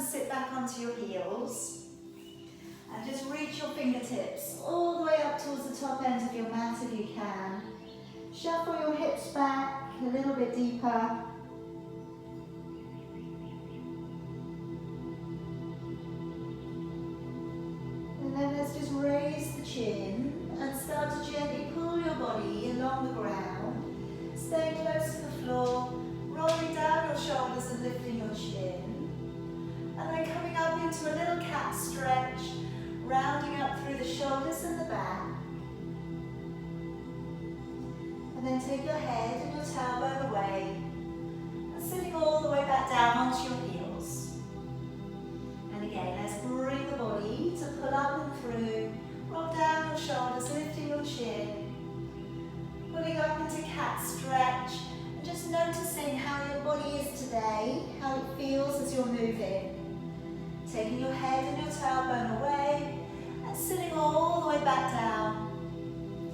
and sit back onto your heels. And just reach your fingertips all the way up towards the top end of your mat if you can. Shuffle your hips back a little bit deeper. And then let's just raise the chin and start to gently pull your body along the ground. Stay close to the floor, rolling down your shoulders and lifting your chin. And then coming up into a little cat stretch, rounding up through the shoulders and the back. And then take your head and your tailbone away and sitting all the way back down onto your heels. And again, let's bring the body to pull up and through. Roll down your shoulders, lifting your chin. Pulling up into cat stretch. And just noticing how your body is today, how it feels as you're moving. Taking your head and your tailbone away and sitting all the way back down.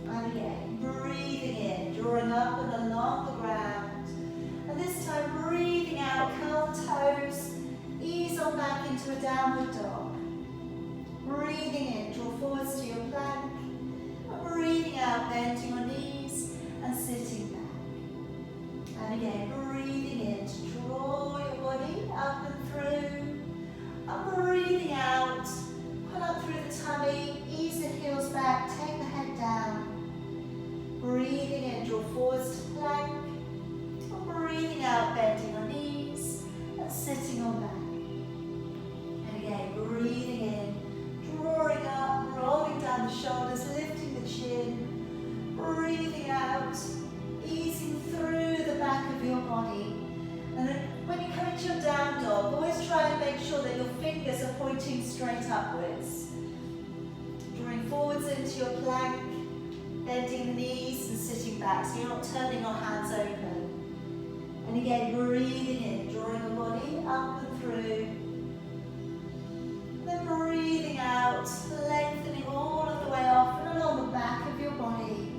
And again, breathing in, drawing up and along the ground. And this time breathing out, curl the toes, ease on back into a downward dog. Breathing in, draw forwards to your plank. And breathing out, bending your knees and sitting back. And again, breathing in to draw your body up and through. And breathing out, pull up through the tummy, ease the heels back, take the head down. Breathing in, draw forwards to plank. And breathing out, bending your knees and sitting on back. And again, breathing in, drawing up, rolling down the shoulders, lifting the chin. Breathing out, easing through the back of your body. And then when you come into your down dog, always try and make sure that your fingers are pointing straight upwards. Drawing forwards into your plank, bending the knees and sitting back so you're not turning your hands open. And again, breathing in, drawing the body up and through. And then breathing out, lengthening all of the way off and along the back of your body.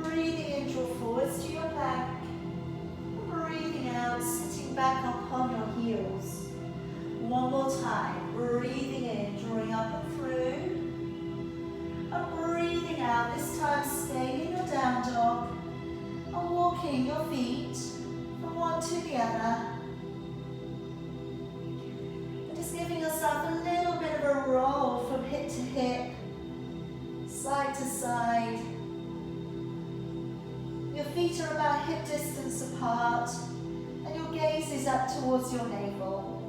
Breathing in, draw forwards to your plank. Breathing out, sitting back upon your heels. One more time, breathing in, drawing up and through. And breathing out, this time staying in your down dog. And walking your feet from one to the other. And just giving yourself a little bit of a roll from hip to hip, side to side. Your feet are about hip distance apart and your gaze is up towards your navel.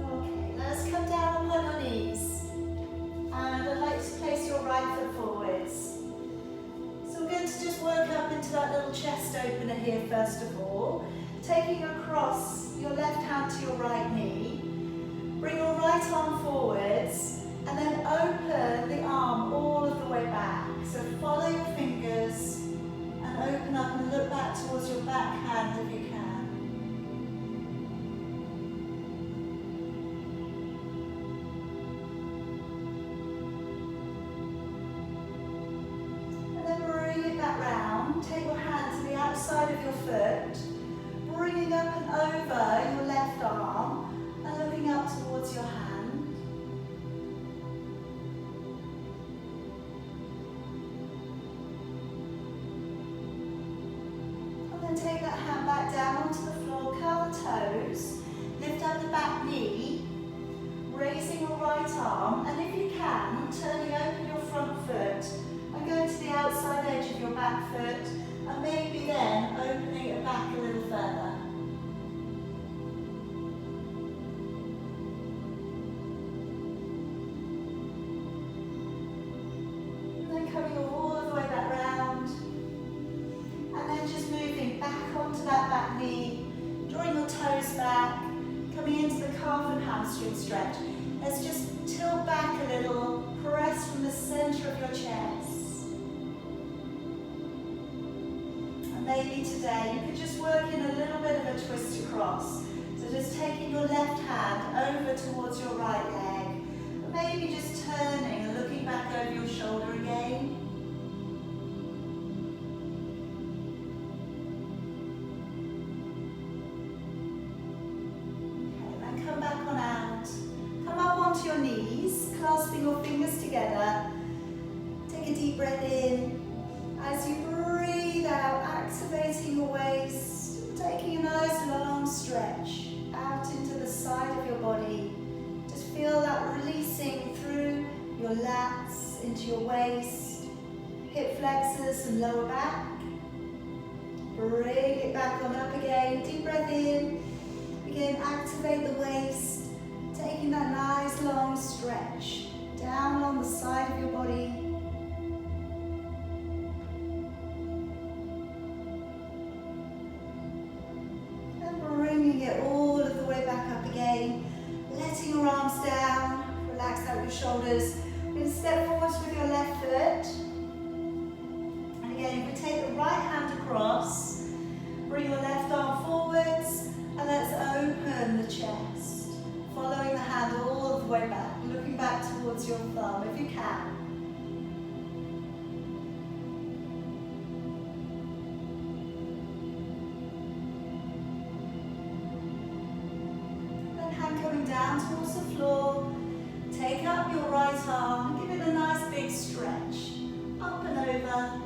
Okay, let's come down upon your knees and I'd like to place your right foot forwards. So we're going to just work up into that little chest opener here first of all, taking across your left hand to your right knee. Bring your right arm forwards. And then open the arm all of the way back. So follow your fingers and open up and look back towards your back hand if you can. And then bring it back round. Take your hand to the outside of your foot, bringing up and over your left arm and looking up towards your hand. Take that hand back down onto the floor, curl the toes, lift up the back knee, raising your right arm, and if you can, turning open your front foot and going to the outside edge of your back foot, and maybe then opening it back a little further. And then coming all the way back round. And then just moving back onto that back knee, drawing your toes back, coming into the calf and hamstring stretch. Let's just tilt back a little, press from the center of your chest. And maybe today you could just work in a little bit of a twist across. So just taking your left hand over towards your right leg, and maybe just turning and looking back over your shoulder again. fingers together. Take a deep breath in. As you breathe out, activating your waist, taking a nice long stretch out into the side of your body. Just feel that releasing through your lats, into your waist, hip flexors and lower back. Bring it back on up again. Deep breath in. Again, activate the waist. Taking that nice long stretch down on the side of your body. And bringing it all of the way back up again. Letting your arms down. Relax out your shoulders. We're going to step forwards with your left foot. And again, if we take the right hand across, bring your left arm forwards, and let's open the chest. Following the hand all the way back, looking back towards your thumb if you can. Then hand coming down towards the floor. Take up your right arm and give it a nice big stretch. Up and over.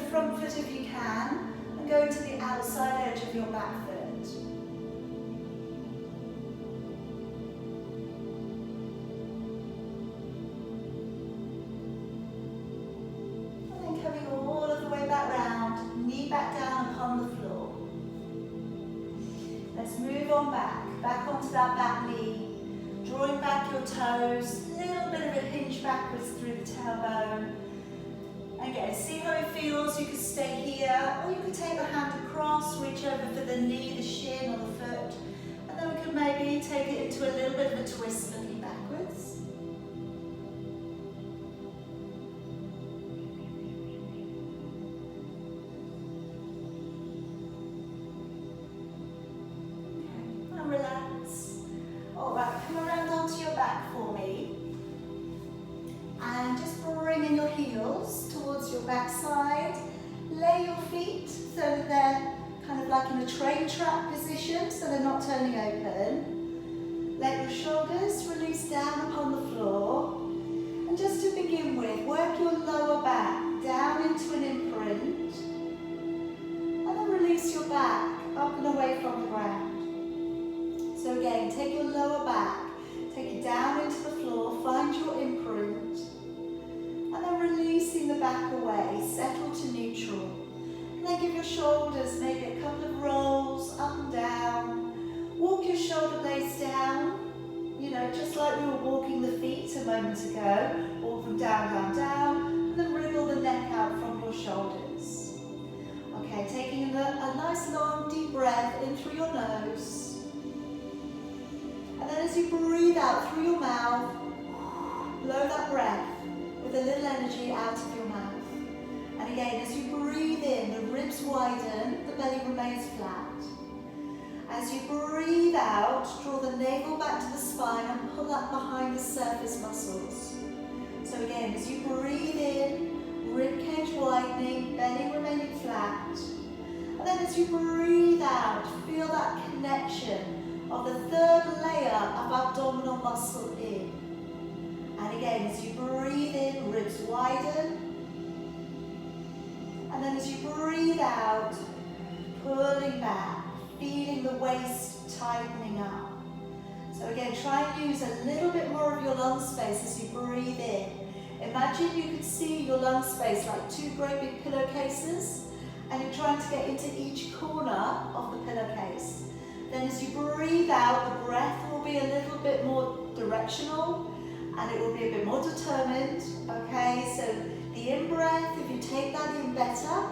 Front foot if you can, and go to the outside edge of your back foot. And then coming all of the way back round, knee back down upon the floor. Let's move on back onto that back knee, drawing back your toes, a little bit of a hinge backwards through the tailbone. Again, see how it feels. You could stay here, or you could take the hand across, reach over for the knee, the shin, or the foot. And then we can maybe take it into a little bit of a twist looking backwards. Okay, and relax. All right, come around onto your back for me. And just bring in your heels towards your back side. Lay your feet so that they're kind of like in a train track position, so they're not turning open. Let your shoulders release down upon the floor. And just to begin with, work your lower back down into an imprint. And then release your back up and away from the ground. So again, take your lower back, take it down into the floor, find your imprint. And then releasing the back away, settle to neutral. And then give your shoulders maybe a couple of rolls up and down. Walk your shoulder blades down, you know, just like we were walking the feet a moment ago. Walk them down, down, down, and then wriggle the neck out from your shoulders. Okay, taking a nice long deep breath in through your nose. And then as you breathe out through your mouth, blow that breath with a little energy out of your mouth. And again, as you breathe in, the ribs widen, the belly remains flat. As you breathe out, draw the navel back to the spine and pull up behind the surface muscles. So again, as you breathe in, rib cage widening, belly remaining flat. And then as you breathe out, feel that connection of the third layer of abdominal muscle in. And again, as you breathe in, ribs widen. And then as you breathe out, pulling back, feeling the waist tightening up. So again, try and use a little bit more of your lung space as you breathe in. Imagine you could see your lung space like two great big pillowcases, and you're trying to get into each corner of the pillowcase. Then as you breathe out, the breath will be a little bit more directional, and it will be a bit more determined, okay? So the in-breath, if you take that in better,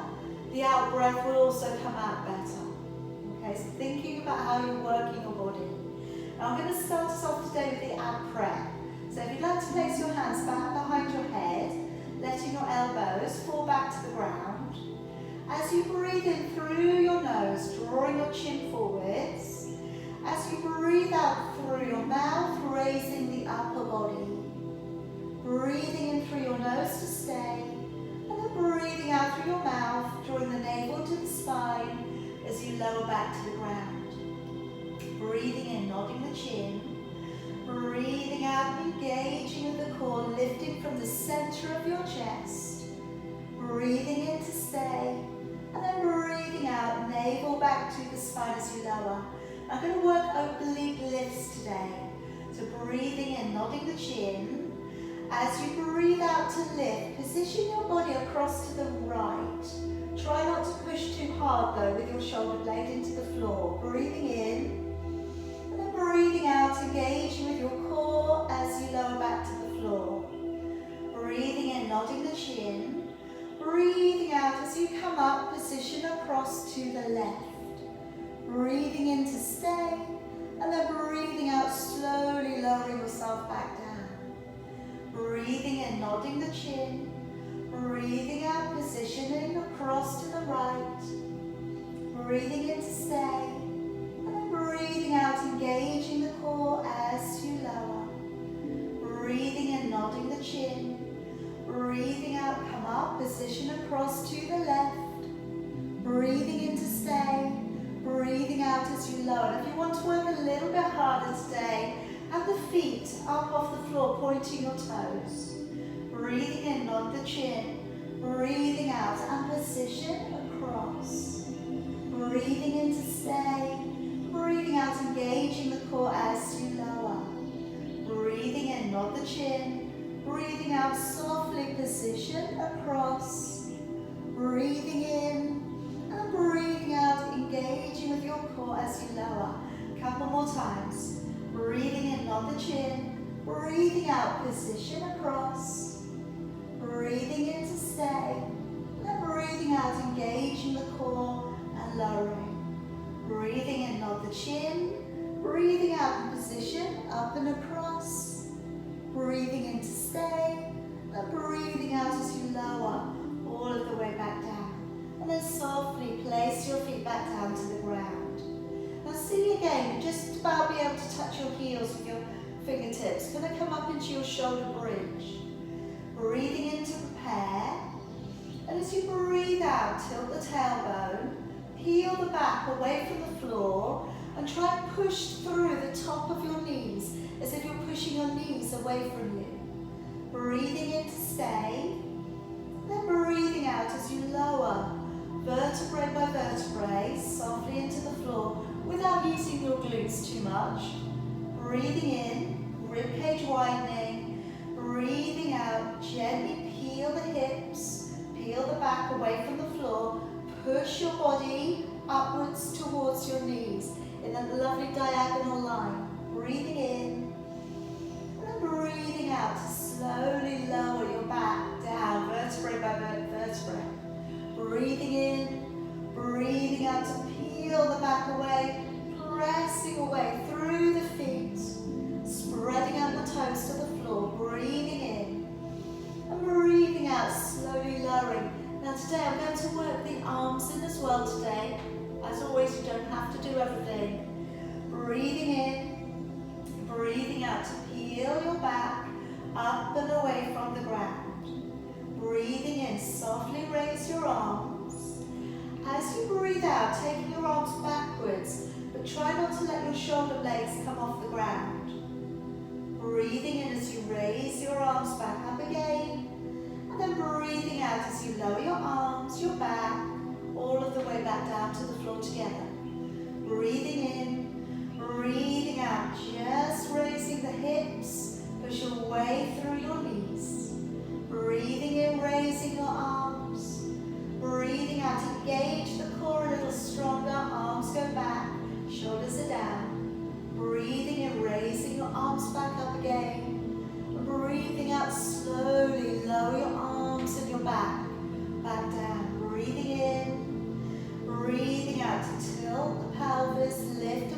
the out-breath will also come out better. Okay, so thinking about how you're working your body. Now I'm going to start us off today with the ab prep. So if you'd like to place your hands back behind your head, letting your elbows fall back to the ground. As you breathe in through your nose, drawing your chin forwards. As you breathe out through your mouth, raising the upper body. Breathing in through your nose to stay. And then breathing out through your mouth, drawing the navel to the spine as you lower back to the ground. Breathing in, nodding the chin. Breathing out, engaging with the core, lifting from the center of your chest. Breathing in to stay. And then breathing out, navel back to the spine as you lower. I'm going to work oblique lifts today. So breathing in, nodding the chin. As you breathe out to lift, position your body across to the right. Try not to push too hard though with your shoulder blade into the floor. Breathing in, and then breathing out, engaging with your core as you lower back to the floor. Breathing in, nodding the chin. Breathing out as you come up, position across to the left. Breathing in to stay, and then breathing out, slowly lowering yourself back down. Breathing in, nodding the chin. Breathing out, positioning across to the right. Breathing in to stay. And then breathing out, engaging the core as you lower. Breathing in, nodding the chin. Breathing out, come up, position across to the left. Breathing in to stay. Breathing out as you lower. And if you want to work a little bit harder today, have the feet up off the floor, pointing your toes. Breathing in, nod the chin. Breathing out and position across. Breathing in to stay. Breathing out, engaging the core as you lower. Breathing in, nod the chin. Breathing out, softly position across. Breathing in and breathing out, engaging with your core as you lower. Couple more times. Breathing in, nod the chin. Breathing out, position across. Breathing in to stay. And breathing out, engaging the core and lowering. Breathing in, nod the chin. Breathing out in position, up and across. Breathing in to stay. And breathing out as you lower, all of the way back down. And then softly place your feet back down to the ground. Now see again, just about be able to touch your heels with your fingertips. Going to come up into your shoulder bridge. Breathing in to prepare. And as you breathe out, tilt the tailbone, peel the back away from the floor, and try and push through the top of your knees, as if you're pushing your knees away from you. Breathing in to stay. Then breathing out as you lower, vertebrae by vertebrae, softly into the floor, without using your glutes too much. Breathing in, ribcage widening. Breathing out, gently peel the hips, peel the back away from the floor. Push your body upwards towards your knees in that lovely diagonal line. Breathing in, and then breathing out to slowly lower your back down, vertebrae by vertebrae. Breathing in, breathing out to peel the back away, pressing away through the feet, spreading out the toes to the floor, breathing in, and breathing out, slowly lowering. Now today I'm going to work the arms in as well today. As always, you don't have to do everything. Breathing in, breathing out to peel your back up and away from the ground. Breathing in, softly raise your arms. As you breathe out, taking your arms backwards, but try not to let your shoulder blades come off the ground. Breathing in as you raise your arms back up again, and then breathing out as you lower your arms, your back, all of the way back down to the floor together. Breathing in, breathing out, just raising the hips, push your way through your knees. Breathing in, raising your arms. Breathing out, engage the core a little stronger, arms go back, shoulders are down. Breathing in, raising your arms back up again. Breathing out, slowly lower your arms and your back down. Breathing in, breathing out to tilt the pelvis, lift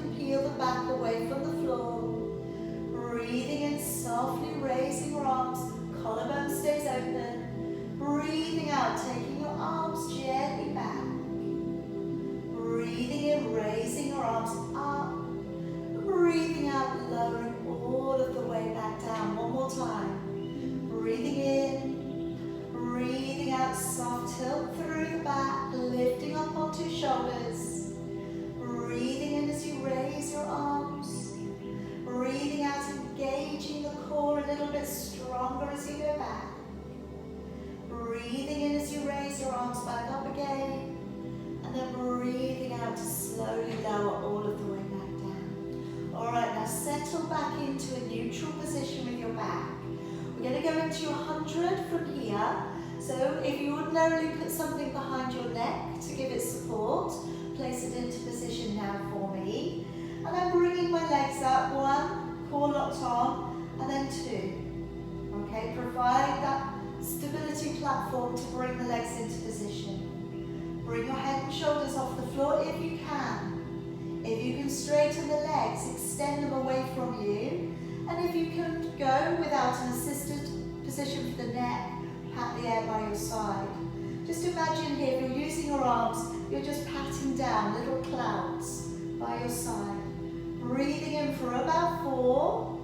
settle back into a neutral position with your back. We're going to go into your 100 from here. So if you ordinarily put something behind your neck to give it support, place it into position now for me. And I'm bringing my legs up, 1, core locked on, and then 2. Okay, provide that stability platform to bring the legs into position. Bring your head and shoulders off the floor if you can. If you can straighten the legs, extend them away from you. And if you can go without an assisted position for the neck, pat the air by your side. Just imagine here, if you're using your arms, you're just patting down little clouds by your side. Breathing in for about 4,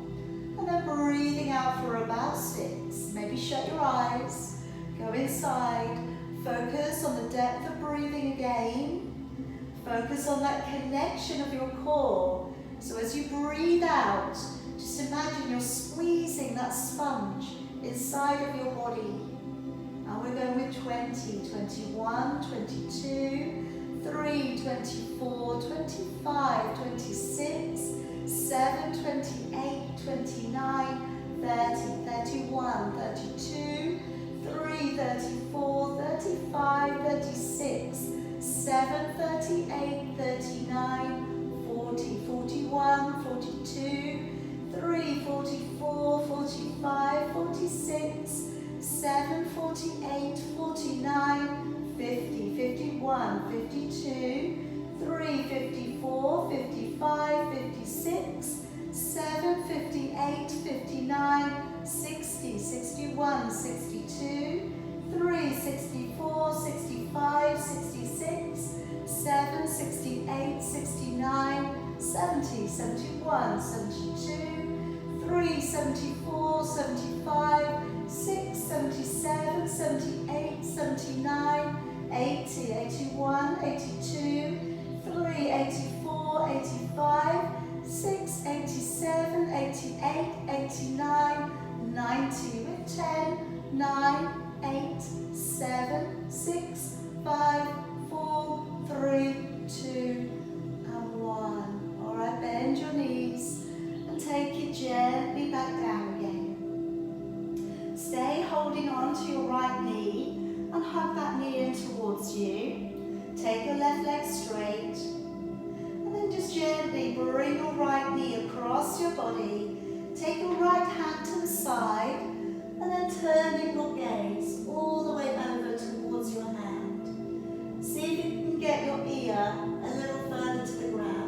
and then breathing out for about 6. Maybe shut your eyes, go inside, focus on the depth of breathing again. Focus on that connection of your core. So as you breathe out, just imagine you're squeezing that sponge inside of your body. And we're going with 20, 21, 22, 3, 24, 25, 26, 7, 28, 29, 30, 31, 32, 3, 34, 35, 36, 7, 38, 39, 40, 41, 42, 3, 44, 45, 46, 7, 48, 49, 50, 51, 52, 3, 54, 55, 56, 7, 58, 59, 60, 61, 62, 3, 64, 65, 66, 7, 68, 69, 70, 71, 72, 3, 74, 75, 6, 77, 78, 79, 80, 81, 82, 3, 84, 85, 6, 87, 88, 89, 90 with 10, 9, 8, 7, 6, 5, 4, 3, 2, and 1. Alright, bend your knees and take it gently back down again. Stay holding on to your right knee and hug that knee in towards you. Take your left leg straight. And then just gently bring your right knee across your body. Take your right hand to the side. And then turning your gaze all the way over towards your hand. See if you can get your ear a little further to the ground.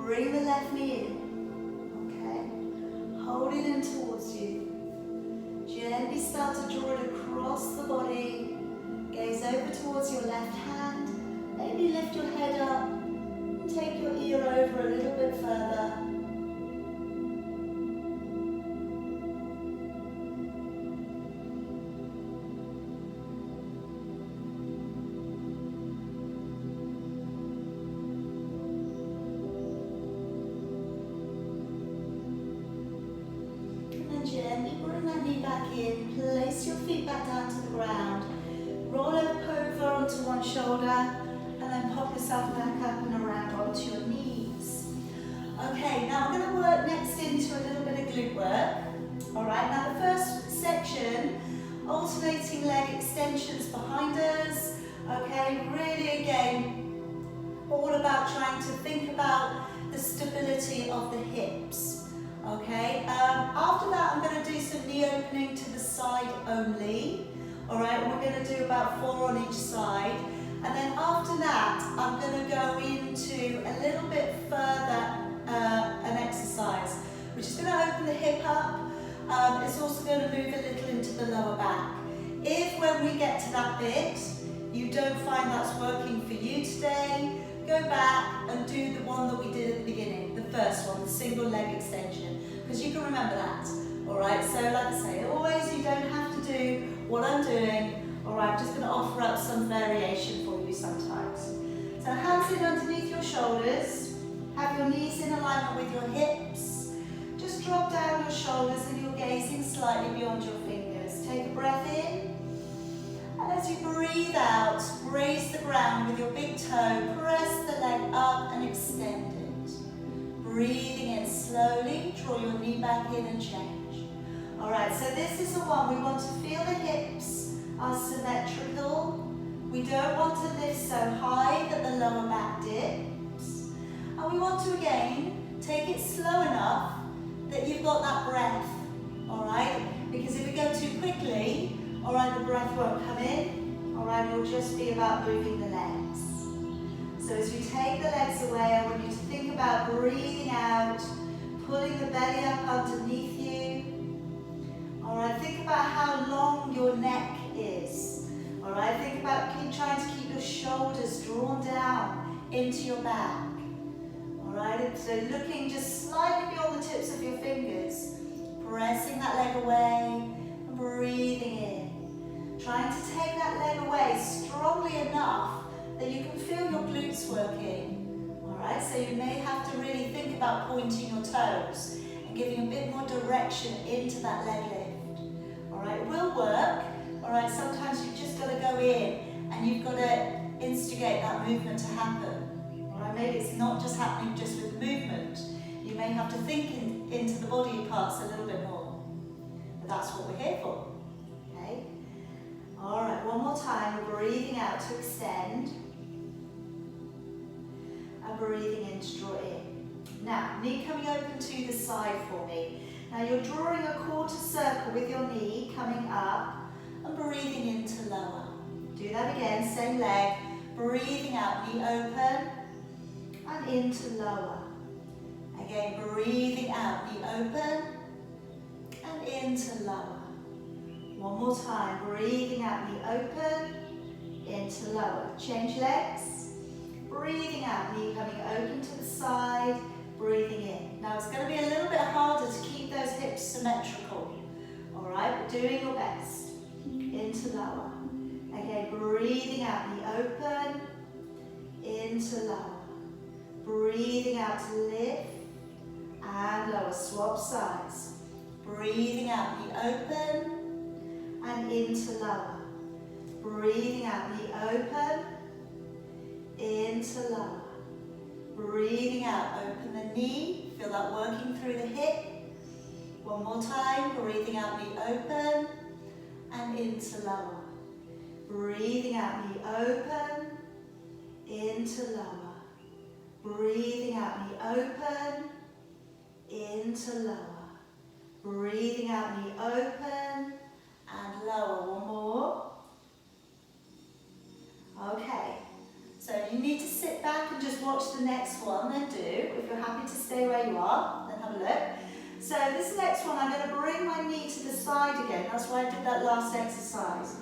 Bring the left knee in, okay? Hold it in towards you. Gently start to draw it across the body. Gaze over towards your left hand. Maybe lift your head up and take your ear over a little bit further. Gently bring that knee back in, place your feet back down to the ground, roll over onto one shoulder, and then pop yourself back up and around onto your knees. Okay, now we're going to work next into a little bit of glute work. Alright, now the first section, alternating leg extensions behind us. Okay, really again, all about trying to think about the stability of the hips. Okay, after that I'm going to do some knee opening to the side only. Alright, we're going to do about 4 on each side. And then after that, I'm going to go into a little bit further an exercise, which is going to open the hip up. It's also going to move a little into the lower back. If when we get to that bit, you don't find that's working for you today, go back and do the one that we did at the beginning, the first one, the single leg extension, because you can remember that. All Alright, so like I say, always you don't have to do what I'm doing. Alright, I'm just going to offer up some variation for you sometimes. So hands in underneath your shoulders, have your knees in alignment with your hips. Just drop down your shoulders and you're gazing slightly beyond your fingers. Take a breath in, and as you breathe out, raise the ground with your big toe, press the leg up and extend it. Breathing in slowly, draw your knee back in and change. Alright, so this is the one we want to feel the hips are symmetrical. We don't want to lift so high that the lower back dips. And we want to again take it slow enough that you've got that breath. Alright? Because if we go too quickly, alright, the breath won't come in. Alright, it'll just be about moving the legs. So as you take the legs away, I want you to think about breathing out, pulling the belly up underneath you. Alright, think about how long your neck is. Alright, think about trying to keep your shoulders drawn down into your back. Alright, so looking just slightly beyond the tips of your fingers, pressing that leg away and breathing in. Trying to take that leg away strongly enough that you can feel your glutes working. Alright, so you may have to really think about pointing your toes and giving a bit more direction into that leg lift. Alright, it will work. Alright, sometimes you've just got to go in and you've got to instigate that movement to happen. Alright, maybe it's not just happening just with movement. You may have to think into the body parts a little bit more. But that's what we're here for. Okay? Alright, one more time. We're breathing out to extend. And breathing in to draw in. Now, knee coming open to the side for me. Now you're drawing a quarter circle with your knee coming up and breathing into lower. Do that again, same leg. Breathing out, knee open and into lower. Again, breathing out, knee open and into lower. One more time, breathing out, knee open, into lower. Change legs. Breathing out, knee coming open to the side, breathing in. Now it's going to be a little bit harder to keep those hips symmetrical. Alright, but doing your best. Into lower. Again, breathing out, knee open, into lower. Breathing out to lift and lower. Swap sides. Breathing out, knee open and into lower. Breathing out, knee open, into lower. Breathing out, open the knee. Feel that working through the hip. One more time, breathing out, knee open and into lower. Breathing out, knee open, into lower. Breathing out, knee open, into lower. Breathing out, knee open and lower. One more. Okay. So you need to sit back and just watch the next one, then do. If you're happy to stay where you are, then have a look. So this next one, I'm going to bring my knee to the side again. That's why I did that last exercise.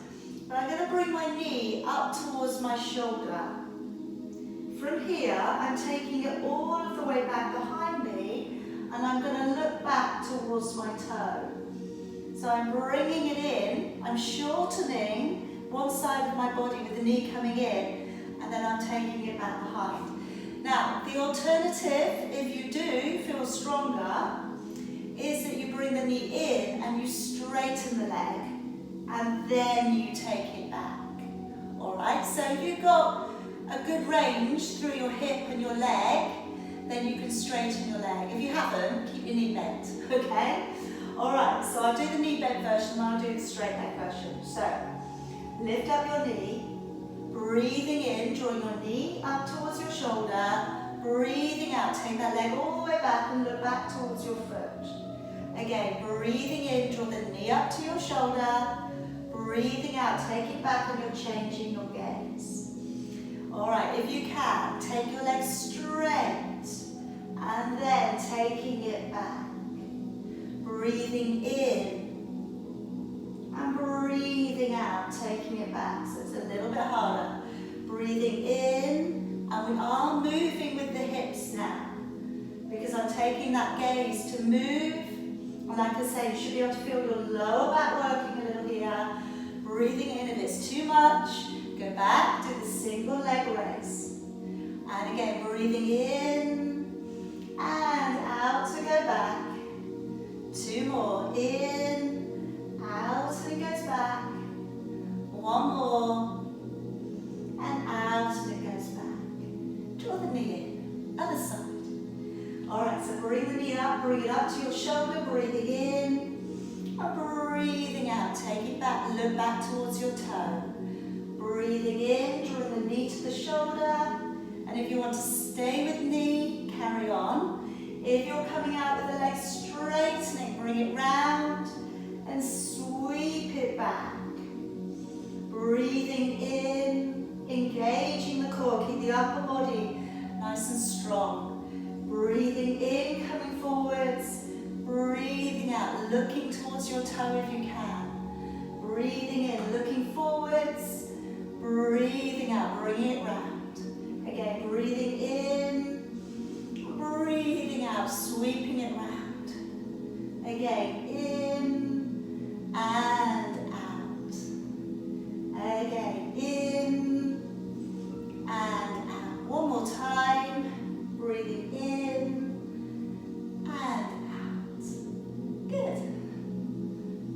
But I'm going to bring my knee up towards my shoulder. From here, I'm taking it all of the way back behind me, and I'm going to look back towards my toe. So I'm bringing it in, I'm shortening one side of my body with the knee coming in, and then I'm taking it back behind. Now, the alternative, if you do feel stronger, is that you bring the knee in and you straighten the leg, and then you take it back. Alright, so if you've got a good range through your hip and your leg, then you can straighten your leg. If you haven't, keep your knee bent, okay? Alright, so I'll do the knee bent version and I'll do the straight leg version. So, lift up your knee, breathing in, drawing your knee up towards your shoulder, breathing out, take that leg all the way back and look back towards your foot. Again, breathing in, draw the knee up to your shoulder, breathing out, take it back and you're changing your gaze. Alright, if you can, take your legs straight and then taking it back. Breathing in and breathing out, taking it back. So it's a little bit harder. Breathing in, and we are moving with the hips now because I'm taking that gaze to move Like I say, you should be able to feel your lower back working a little here. Breathing in. If it's too much, go back, do the single leg raise. And again, breathing in and out to go back. 2 more. In, out, and it goes back. 1 more. And out, and it goes back. Draw the knee in. Other side. Alright, so bring the knee up, bring it up to your shoulder, breathing in, and breathing out. Take it back, look back towards your toe. Breathing in, drawing the knee to the shoulder. And if you want to stay with knee, carry on. If you're coming out with the legs straightening, bring it round and sweep it back. Breathing in, engaging the core, keep the upper body nice and strong. Breathing in, coming forwards, breathing out, looking towards your toe if you can. Breathing in, looking forwards, breathing out, bringing it round. Again, breathing in, breathing out, sweeping it round. Again, in and out. Again, in and out. One more time. Breathing in and out. Good.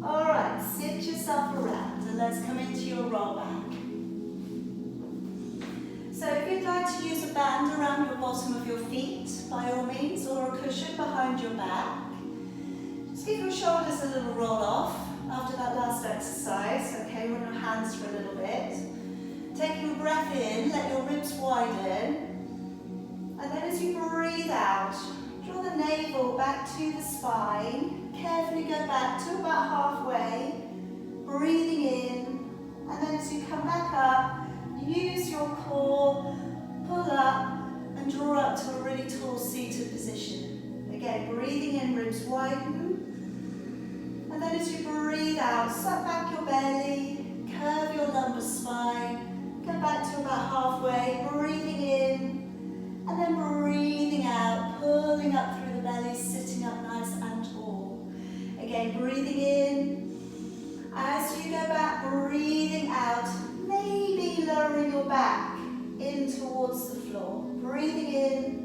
Alright, sit yourself around and let's come into your roll back. So if you'd like to use a band around your bottom of your feet, by all means, or a cushion behind your back, just give your shoulders a little roll off after that last exercise. Okay, run your hands for a little bit. Taking a breath in, let your ribs widen. And then as you breathe out, draw the navel back to the spine. Carefully go back to about halfway. Breathing in. And then as you come back up, use your core, pull up, and draw up to a really tall seated position. Again, breathing in, ribs widen. And then as you breathe out, suck back your belly, curve your lumbar spine, go back to about halfway, breathing in. And then breathing out, pulling up through the belly, sitting up nice and tall. Again, breathing in. As you go back, breathing out, maybe lowering your back in towards the floor. Breathing in,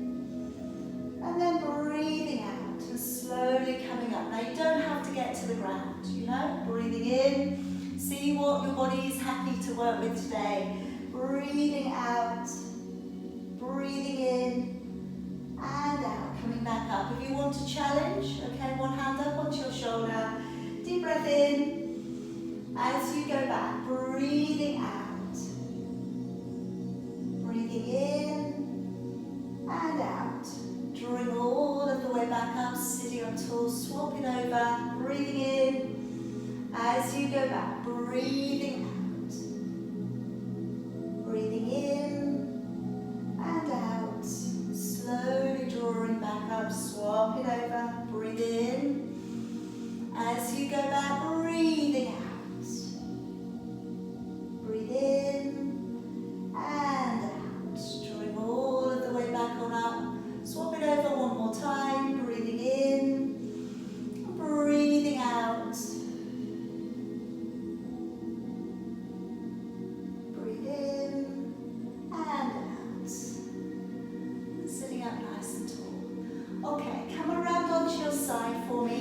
and then breathing out, and slowly coming up. Now you don't have to get to the ground, you know? Breathing in, see what your body is happy to work with today. Breathing out. Breathing in and out, coming back up. If you want to challenge, okay, one hand up onto your shoulder. Deep breath in. As you go back, breathing out. Breathing in and out. Drawing all of the way back up, sitting up tall, swapping over. Breathing in. As you go back, breathing out. Breathing in. And out, slowly drawing back up, swap it over, breathe in. As you go back, breathing out. Breathe in and out, drawing all of the way back on up. Swap it over one more time, breathing in, breathing out. Breathe in and out. Sitting up nice and tall. Okay, come around onto your side for me.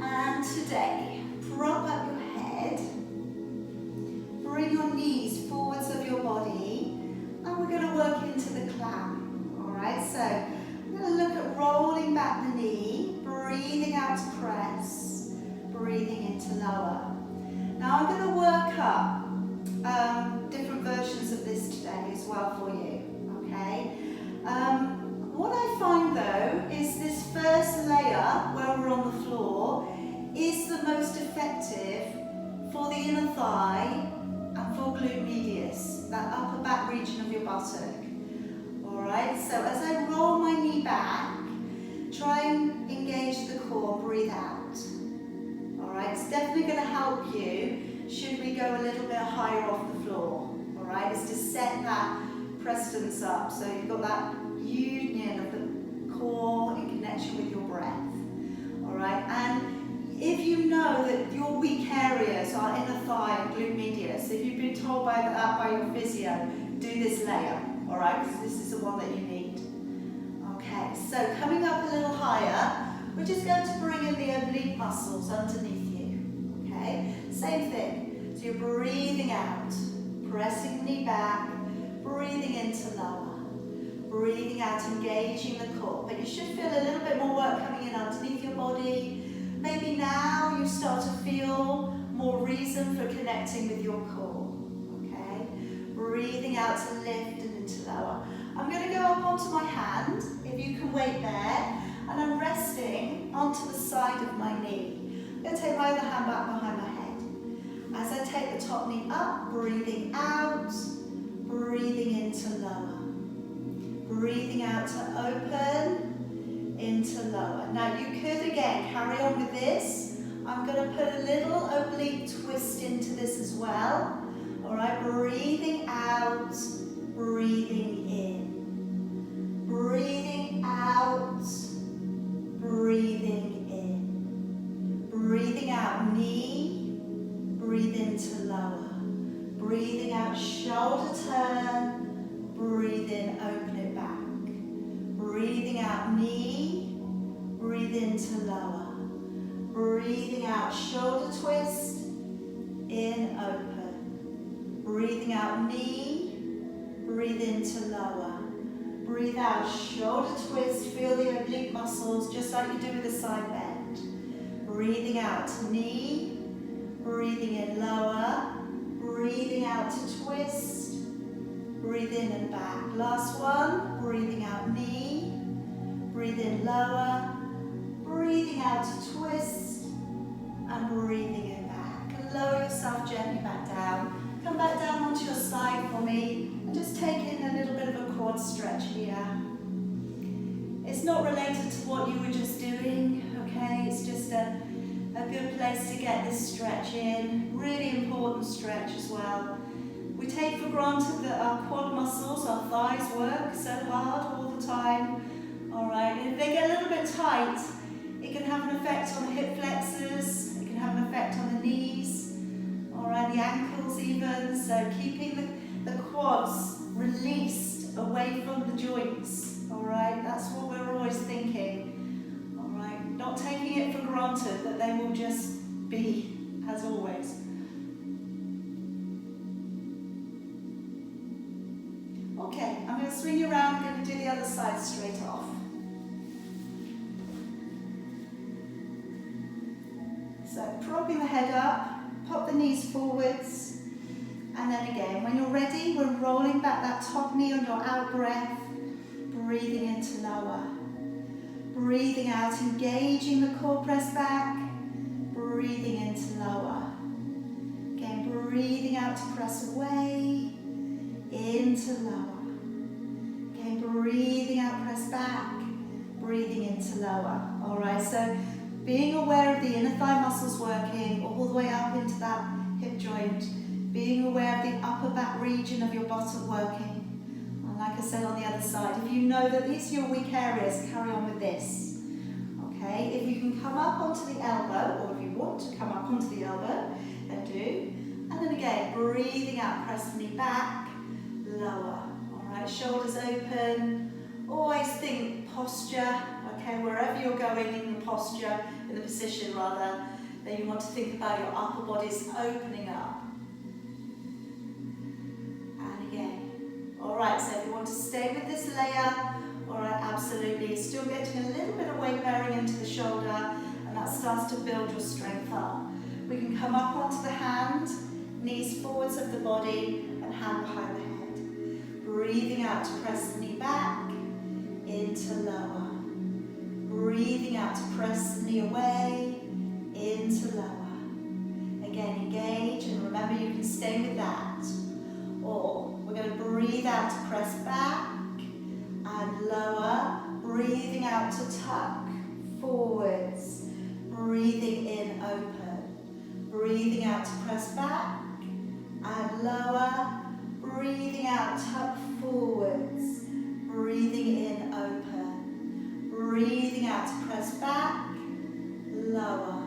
And today, prop up your head. Bring your knees forwards of your body. And we're going to work into the clam. Alright, so we're going to look at rolling back the knee, breathing out to press, breathing into lower. Now I'm going to work up different versions of this today as well for you. Okay. What I find though is this first layer where we're on the floor is the most effective for the inner thigh and for glute medius, that upper back region of your buttock. Alright, so as I roll my knee back, try and engage the core, breathe out. Alright, it's definitely going to help you should we go a little bit higher off the floor. Alright, is to set that precedence up so you've got that union of the core in connection with your breath. by your physio, do this layer, all right? Because this is the one that you need. Okay, so coming up a little higher, we're just going to bring in the oblique muscles underneath you, okay? Same thing, so you're breathing out, pressing the knee back, breathing into lower, breathing out, engaging the core, but you should feel a little bit more work coming in underneath your body. Maybe now you start to feel more reason for connecting with your core, okay? Breathing out to lift and into lower. I'm going to go up onto my hand, if you can wait there, and I'm resting onto the side of my knee. I'm going to take my other hand back behind my head. As I take the top knee up, breathing out, breathing into lower. Breathing out to open, into lower. Now you could again carry on with this. I'm going to put a little oblique twist into this as well. Alright, breathing out, breathing in. Breathing out, breathing in. Breathing out, knee, breathe into lower. Breathing out, shoulder turn, breathe in, open it back. Breathing out, knee, breathe into lower. Breathing out, shoulder twist, in, open. Breathing out, knee, breathe into lower. Breathe out, shoulder twist, feel the oblique muscles just like you do with a side bend. Breathing out, knee, breathing in lower. Breathing out to twist, breathe in and back. Last one, breathing out, knee, breathe in lower. Breathing out to twist and breathing in back. Lower yourself gently back down. Come back down onto your side for me and just take in a little bit of a quad stretch here. It's not related to what you were just doing, okay? It's just a good place to get this stretch in. Really important stretch as well. We take for granted that our quad muscles, our thighs work so hard all the time. All right, and if they get a little bit tight, it can have an effect on the hip flexors, it can have an effect on the knees, all right, the ankles even. So keeping the quads released away from the joints, all right, that's what we're always thinking. All right, not taking it for granted that they will just be as always. Okay, I'm going to swing you around, I'm going to do the other side straight off. So propping the head up, pop the knees forwards, and then again, when you're ready, we're rolling back that top knee on your out breath, breathing into lower. Breathing out, engaging the core, press back, breathing into lower. Again, breathing out to press away, into lower. Again, breathing out, press back, breathing into lower. All right, so being aware of the inner thigh muscles working all the way up into that hip joint, being aware of the upper back region of your bottom working. And like I said on the other side, if you know that these are your weak areas, carry on with this. Okay, if you can come up onto the elbow, or if you want to come up onto the elbow, then do. And then again, breathing out, press the knee back, lower. All right, shoulders open. Always think posture, okay, wherever you're going in the posture, in the position rather, then you want to think about your upper body's opening up. And again. All right, so if you want to stay with this layer, all right, absolutely. Still getting a little bit of weight bearing into the shoulder, and that starts to build your strength up. We can come up onto the hand, knees forwards of the body, and hand behind the head. Breathing out to press the knee back, into lower. Breathing out to press the knee away, into lower. Again, engage, and remember you can stay with that. Or we're going to breathe out to press back and lower. Breathing out to tuck forwards. Breathing in, open. Breathing out to press back and lower. Breathing out, tuck forwards. Breathing in, open. Breathing out to press back, lower.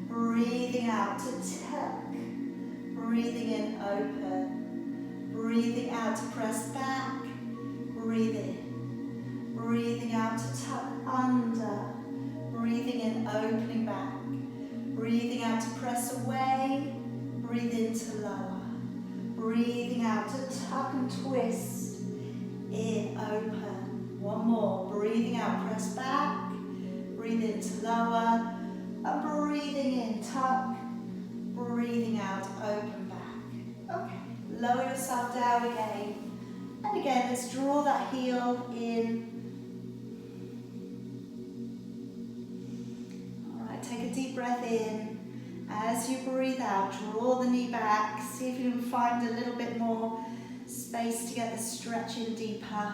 Breathing out to tuck. Breathing in, open. Breathing out to press back. Breathe in. Breathing out to tuck under. Breathing in, opening back. Breathing out to press away. Breathe in to lower. Breathing out to tuck and twist. In, open. One more. Breathing out, press back. Breathe in to lower. And breathing in, tuck. Breathing out, open back. Okay. Lower yourself down again. And again, let's draw that heel in. All right, take a deep breath in. As you breathe out, draw the knee back. See if you can find a little bit more space to get the stretch in deeper.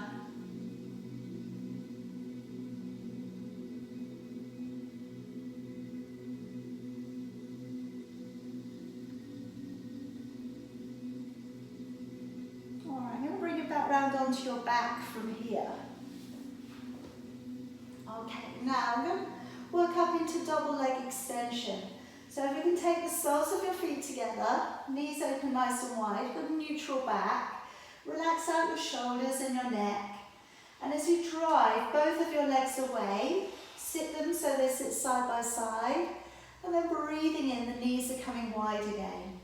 Round onto your back from here. Okay, now I'm going to work up into double leg extension. So if you can take the soles of your feet together, knees open nice and wide, good neutral back, relax out your shoulders and your neck. And as you drive both of your legs away, sit them so they sit side by side, and then breathing in, the knees are coming wide again.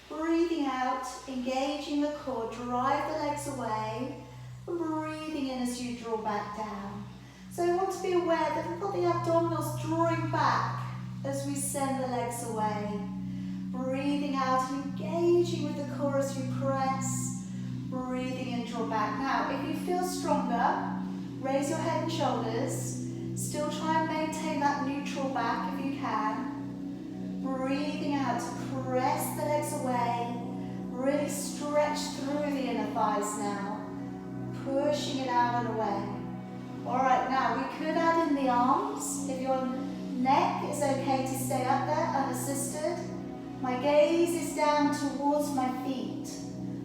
Breathing out, engaging the core, drive the legs away, and breathing in as you draw back down. So you want to be aware that we've got the abdominals drawing back as we send the legs away. Breathing out, engaging with the core as you press. Breathing in, draw back. Now, if you feel stronger, raise your head and shoulders. Still try and maintain that neutral back if you can. Breathing out to press the legs away. Really stretch through the inner thighs now. Pushing it out and away. Alright, now we could add in the arms. If your neck is okay to stay up there unassisted. My gaze is down towards my feet.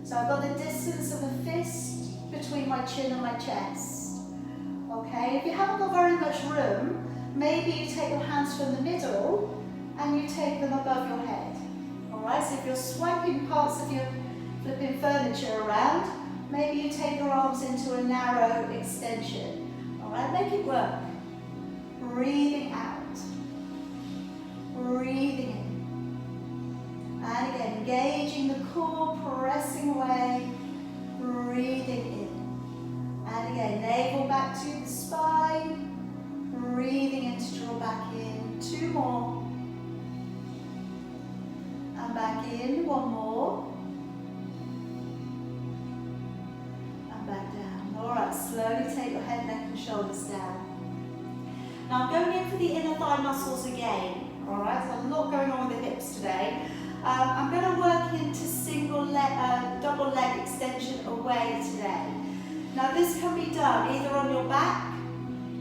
So I've got the distance of a fist between my chin and my chest. Okay, if you haven't got very much room, maybe you take your hands from the middle and you take them above your head. Alright, so if you're swiping parts of your flipping furniture around, maybe you take your arms into a narrow extension. Alright, make it work. Breathing out. Breathing in. And again, engaging the core, pressing away. Breathing in. And again, navel back to the spine. Breathing in to draw back in. Two more. And back in, one more. And back down. Alright, slowly take your head, neck and shoulders down. Now I'm going in for the inner thigh muscles again. Alright, so a lot going on with the hips today. I'm going to work into double leg extension away today. Now this can be done either on your back,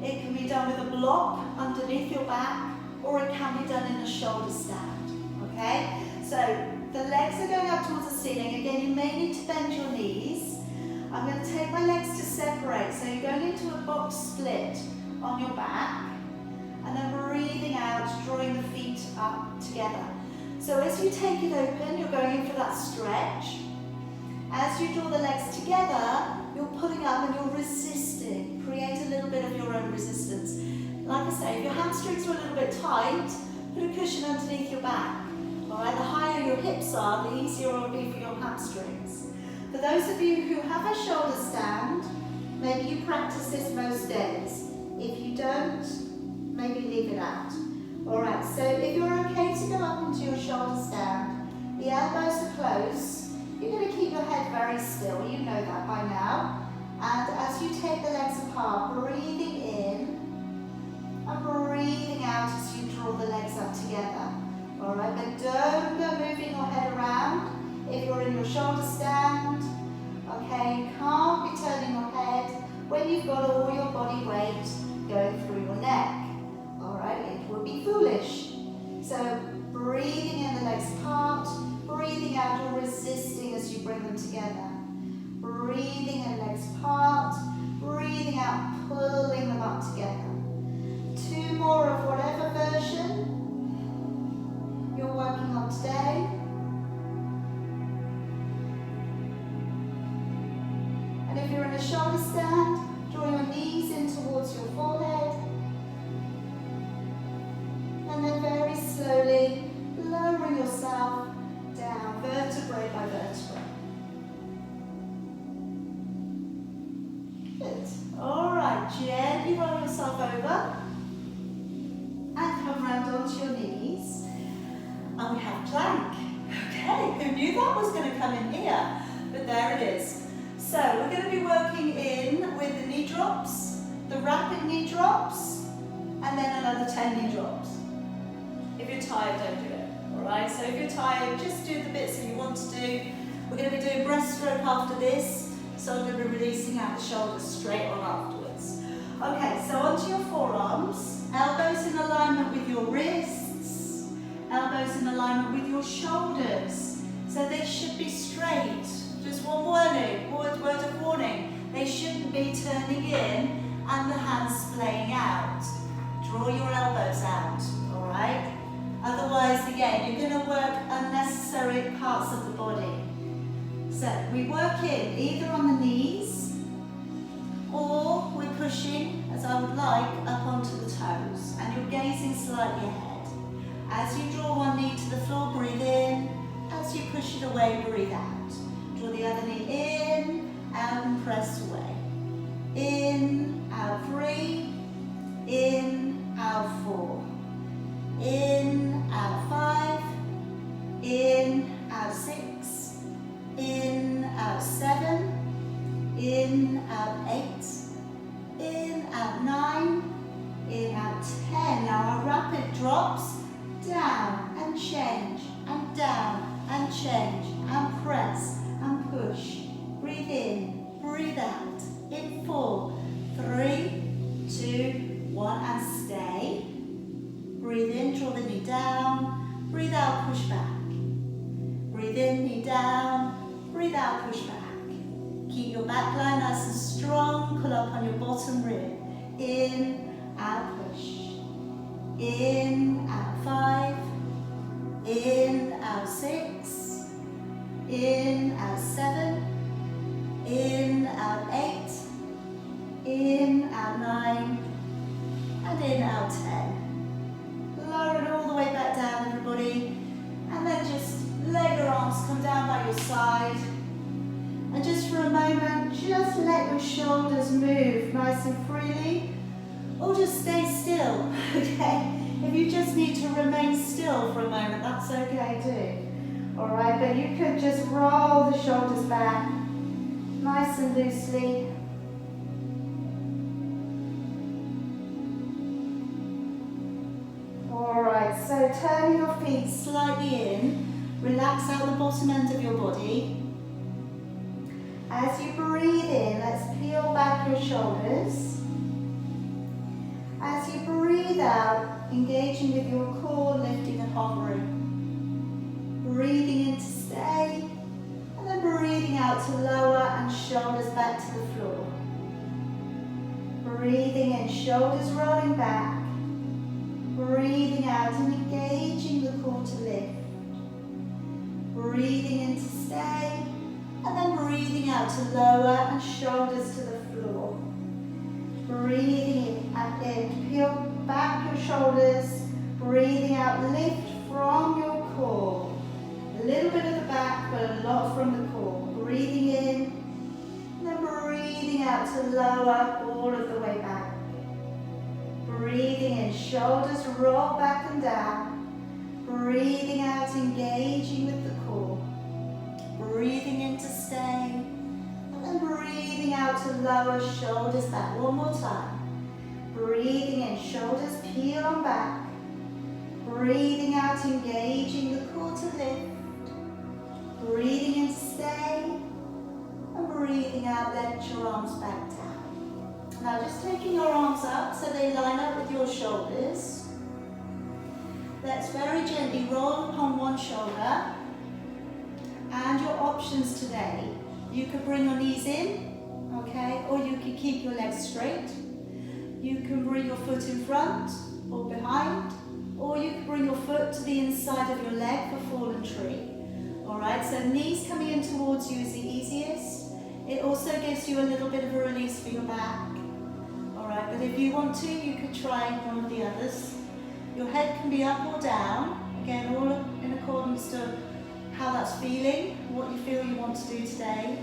it can be done with a block underneath your back, or it can be done in a shoulder stand. Okay? So the legs are going up towards the ceiling. Again, you may need to bend your knees. I'm going to take my legs to separate. So you're going into a box split on your back. And then breathing out, drawing the feet up together. So as you take it open, you're going in for that stretch. As you draw the legs together, you're pulling up and you're resisting. Create a little bit of your own resistance. Like I say, if your hamstrings are a little bit tight, put a cushion underneath your back. Alright, the higher your hips are, the easier it will be for your hamstrings. For those of you who have a shoulder stand, maybe you practice this most days. If you don't, maybe leave it out. Alright, so if you're okay to go up into your shoulder stand, the elbows are close, you're going to keep your head very still, you know that by now. And as you take the legs apart, breathing in and breathing out as you draw the legs up together. Alright, but don't go moving your head around if you're in your shoulder stand. Okay, you can't be turning your head when you've got all your body weight going through your neck. Alright, it would be foolish. So breathing in, the legs apart, breathing out, or resisting as you bring them together. Breathing in, legs apart, breathing out, pulling them up together. Two more of whatever version you're working on today. the shoulders stand, draw your knees in towards your forehead. And then very slowly lowering yourself down, vertebrae by vertebrae. Good. All right, gently roll yourself over and come round onto your knees. And we have plank. Okay, who knew that was going to come in here? But there it is. So we're going to be working in with the knee drops, the rapid knee drops, and then another 10 knee drops. If you're tired, don't do it. Alright, so if you're tired, just do the bits that you want to do. We're going to be doing breaststroke after this, so I'm going to be releasing out the shoulders straight on afterwards. Okay, so onto your forearms, elbows in alignment with your wrists, elbows in alignment with your shoulders. So they should be straight. Just one word of warning. They shouldn't be turning in and the hands splaying out. Draw your elbows out, alright? Otherwise, again, you're going to work unnecessary parts of the body. So we work in either on the knees or we're pushing, as I would like, up onto the toes. And you're gazing slightly ahead. As you draw one knee to the floor, breathe in. As you push it away, breathe out. Draw the other knee in, out and press away. In, out 3, in, out 4. In, out 5, in, out 6, in, out 7, in, out 8, in, out 9, in, out 10. Now our rapid drops, down and change, and down and change, and press and push. Breathe in, breathe out, in 4, 3, 2, 1, and stay. Breathe in, draw the knee down, breathe out, push back. Breathe in, knee down, breathe out, push back. Keep your back line nice and strong, pull up on your bottom rib. In, out, push. In, out 5, in, out 6, in, out 7, in, out 8, in, out 9, and in, out 10. Lower it all the way back down, everybody. And then just let your arms come down by your side. And just for a moment, just let your shoulders move nice and freely. Or just stay still, okay? If you just need to remain still for a moment, that's okay too. Alright, but you could just roll the shoulders back, nice and loosely. Alright, so turn your feet slightly in, relax out the bottom end of your body. As you breathe in, let's peel back your shoulders. As you breathe out, engaging with your core, lifting and hovering. Breathing in to stay, and then breathing out to lower and shoulders back to the floor. Breathing in, shoulders rolling back. Breathing out and engaging the core to lift. Breathing in to stay, and then breathing out to lower and shoulders to the floor. Breathing in and in, peel back your shoulders. Breathing out, lift from your core. A little bit at the back, but a lot from the core. Breathing in, and then breathing out to lower all of the way back. Breathing in, shoulders roll back and down. Breathing out, engaging with the core. Breathing in to stay. And then breathing out to lower, shoulders back. One more time. Breathing in, shoulders peel on back. Breathing out, engaging the core to lift. Breathing in to stay. And breathing out, let your arms back down. Now just taking your arms up so they line up with your shoulders. Let's very gently roll upon one shoulder. And your options today. You could bring your knees in, okay, or you can keep your legs straight. You can bring your foot in front or behind, or you can bring your foot to the inside of your leg for fallen tree. Alright, so knees coming in towards you is the easiest. It also gives you a little bit of a release for your back. Alright, but if you want to, you could try one of the others. Your head can be up or down, again all in accordance to how that's feeling, what you feel you want to do today.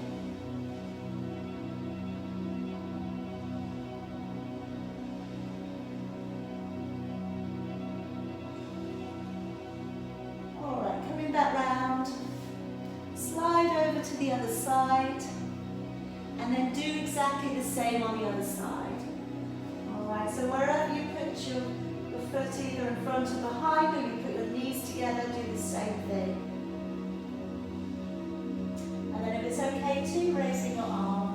Alright, coming back round, slide over to the other side, and then do exactly the same on the other side. Alright, so wherever you put your foot either in front or behind, or you put your knees together, do the same thing. And then if it's okay too, raising your arm.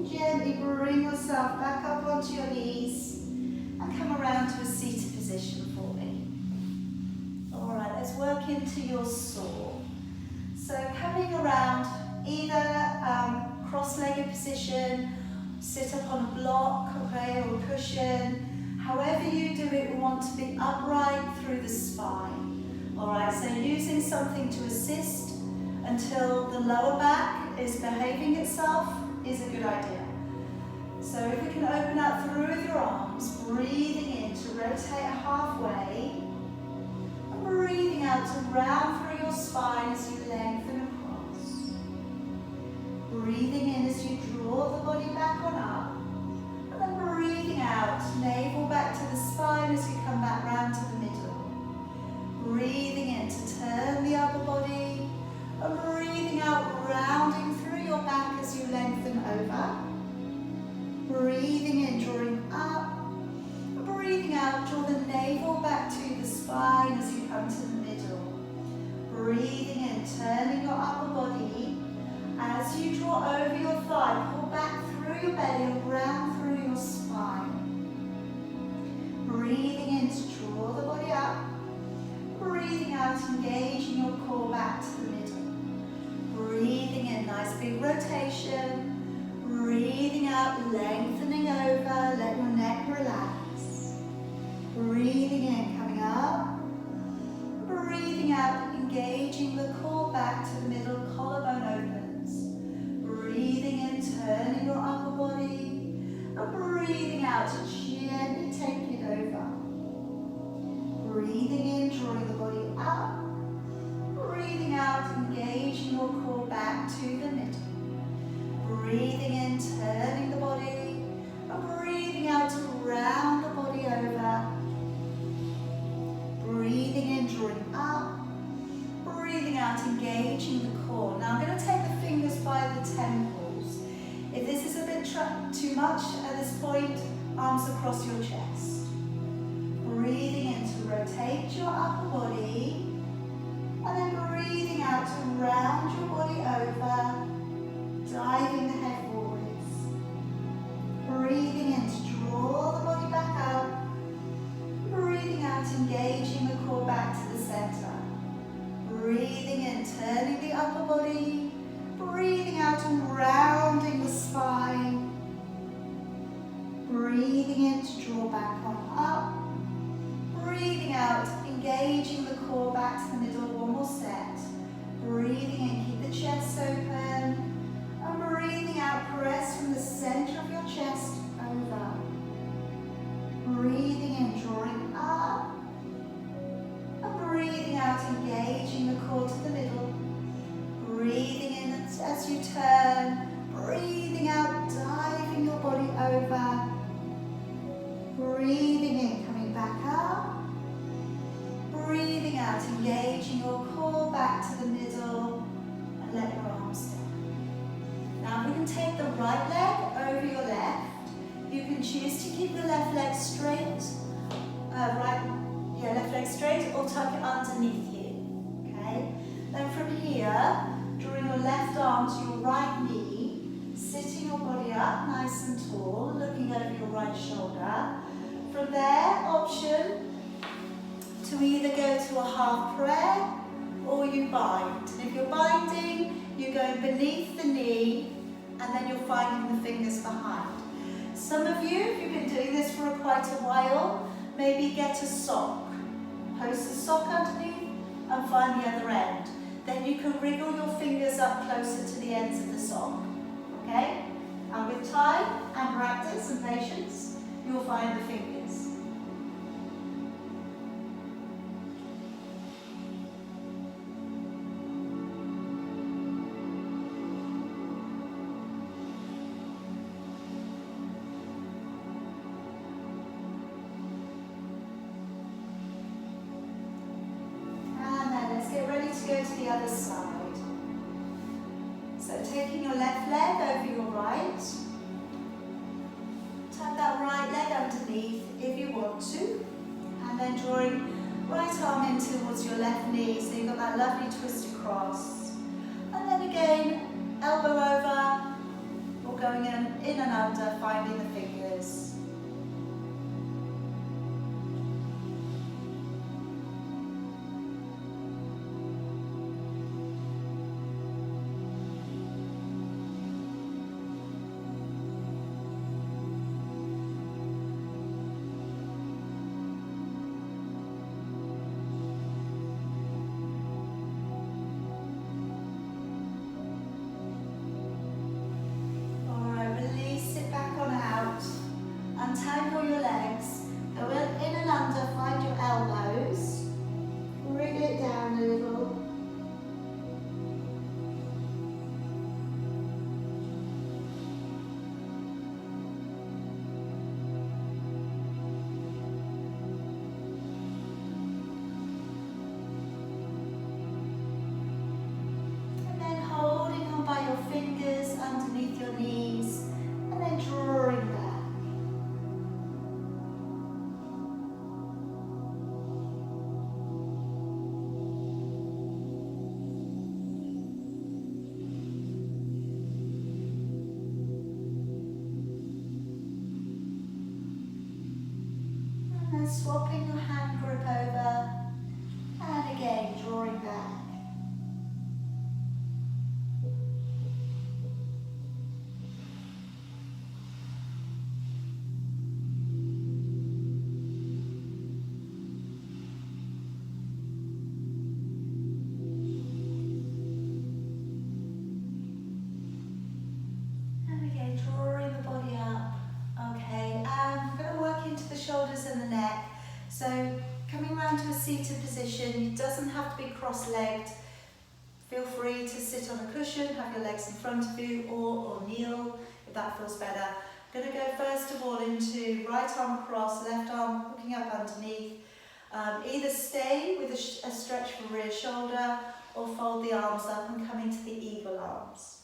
Gently bring yourself back up onto your knees and come around to a seated position for me. Alright, let's work into your saw. So coming around, either cross-legged position, sit up on a block, okay, or a cushion. However you do it, we want to be upright through the spine. Alright, so using something to assist until the lower back is behaving itself is a good idea. So if we can open up through with your arms, breathing in to rotate halfway, and breathing out to round through your spine as you lengthen across. Breathing in as you draw the body back on up, and then breathing out, navel back to the spine as you come back round to the middle. Breathing in to turn the upper body, and breathing out, rounding through your back as you lengthen over. Breathing in, drawing up. Breathing out, draw the navel back to the spine as you come to the middle. Breathing in, turning your upper body. As you draw over your thigh, pull back through your belly and round through your spine. Breathing in to draw the body up. Breathing out, engaging your core back to the middle. Breathing in, nice big rotation. Breathing out, lengthening over, let your neck relax. Breathing in, coming up. Breathing out, engaging the core back to the middle, collarbone opens. Breathing in, turning your upper body. And breathing out to gently take it over. Breathing in, drawing the body up. Breathing out, engaging your core back to the middle. Breathing in, turning the body, and breathing out to round the body over. Breathing in, drawing up. Breathing out, engaging the core. Now I'm going to take the fingers by the temples. If this is a bit too much at this point, arms across your chest. Breathing in to rotate your upper body, and then breathing out to round your body over. Diving the head forwards. Breathing in to draw the body back up. Breathing out, engaging the core back to the center. Breathing in, turning the upper body. Breathing out and rounding the spine. Breathing in to draw back on up. Breathing out, engaging the core back to the middle. One more set. Breathing in, keep the chest open. And breathing out, press from the center of your chest over. Breathing in, drawing up. And breathing out, engaging the core to the middle. Breathing in as you turn. Breathing out, diving your body over. Breathing in, coming back up. Breathing out, engaging your core back to the middle. And let your arms down. Now we can take the right leg over your left. You can choose to keep the left leg straight, left leg straight, or tuck it underneath you. Okay. Then from here, drawing your left arm to your right knee, sitting your body up nice and tall. half prayer or you bind. And if you're binding, you're going beneath the knee and then you're finding the fingers behind. Some of you, if you've been doing this for quite a while, maybe get a sock. Post the sock underneath and find the other end. Then you can wriggle your fingers up closer to the ends of the sock. Okay? And with time and practice and patience, you'll find the fingers. And then let's get ready to go to the other side. So taking your left leg over your right, tuck that right leg underneath if you want to, and then drawing right arm in towards your left knee, so you've got that lovely twist across. And then again, elbow over, or going in and under, finding the fingers. Untangle your legs, go in and under, find your elbows, wriggle it down a little. And then holding on by your fingers underneath your knees, and then drawing back. And swapping your hand grip over, and again drawing back. And again drawing the body up. Okay, and we're going to work into the shoulders and the neck. So coming around to a seated position, it doesn't have to be cross-legged. Feel free to sit on a cushion, have your legs in front of you, or kneel if that feels better. I'm going to go first of all into right arm across, left arm hooking up underneath. Either stay with a stretch for rear shoulder or fold the arms up and come into the eagle arms.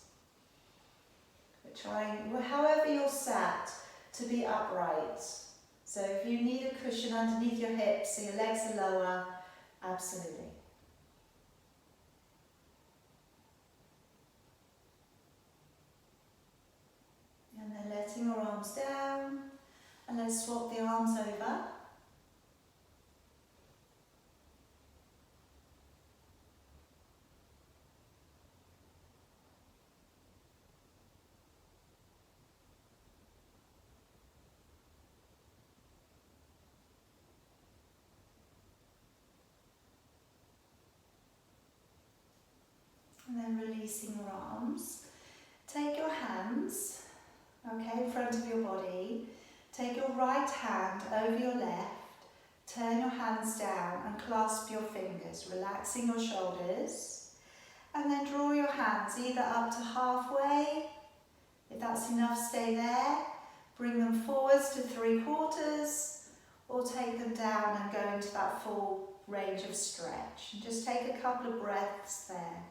We're trying, however you're sat, to be upright. So if you need a cushion underneath your hips so your legs are lower, absolutely. And then letting your arms down, and let's swap the arms over. And then releasing your arms. Take your hands, okay, in front of your body. Take your right hand over your left. Turn your hands down and clasp your fingers, relaxing your shoulders. And then draw your hands either up to halfway. If that's enough, stay there. Bring them forwards to 3/4, or take them down and go into that full range of stretch. And just take a couple of breaths there.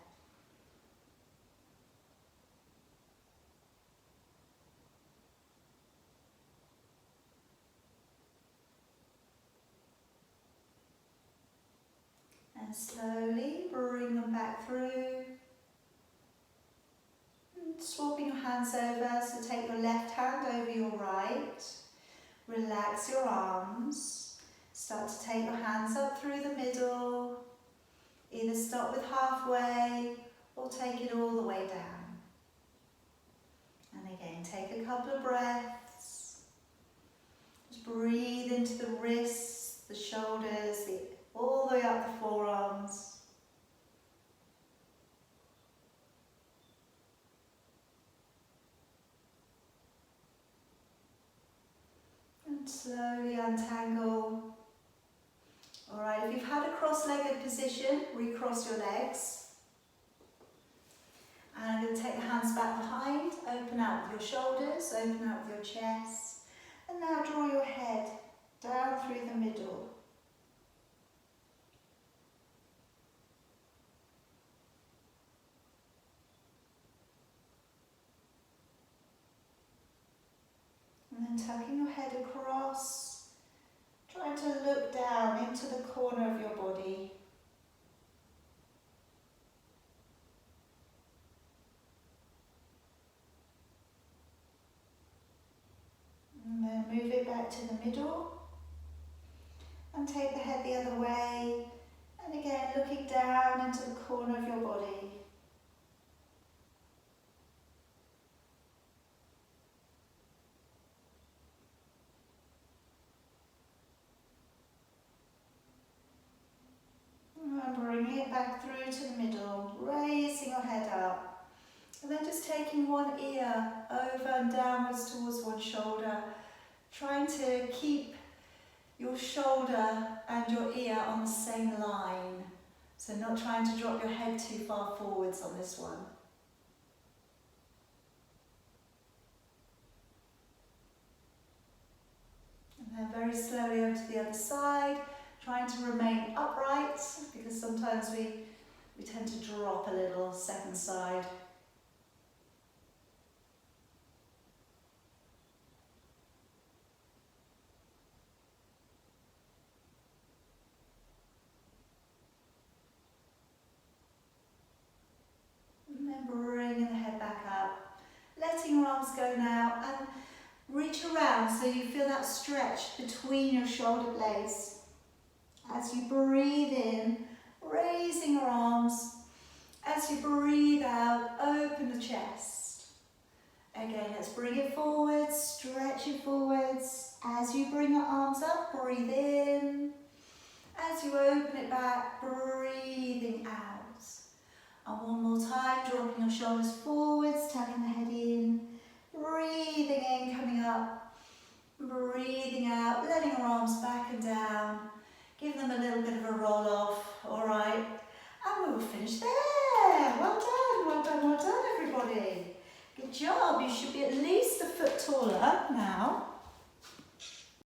And slowly bring them back through. And swapping your hands over, so take your left hand over your right. Relax your arms. Start to take your hands up through the middle. Either stop with halfway or take it all the way down. And again, take a couple of breaths. Just breathe into the wrists, the shoulders, all the way up the forearms. And slowly untangle. Alright, if you've had a cross-legged position, recross your legs. And I'm going to take the hands back behind, open out with your shoulders, open out with your chest. And now draw your head down through the middle. And then tucking your head across, trying to look down into the corner of your body. And then move it back to the middle. And take the head the other way. And again, looking down into the corner of your body. And bringing it back through to the middle, raising your head up. And then just taking one ear over and downwards towards one shoulder, trying to keep your shoulder and your ear on the same line. So not trying to drop your head too far forwards on this one. And then very slowly over to the other side, trying to remain upright because sometimes we tend to drop a little second side. And then bringing the head back up, letting your arms go now and reach around so you feel that stretch between your shoulder blades. As you breathe in, raising your arms. As you breathe out, open the chest. Again, let's bring it forwards, stretch it forwards. As you bring your arms up, breathe in. As you open it back, breathing out. And one more time, dropping your shoulders forwards, tucking the head in. Breathing in, coming up. Breathing out, letting your arms back and down. Give them a little bit of a roll off, all right? And we will finish there. Well done, well done, well done, everybody. Good job. You should be at least a foot taller now.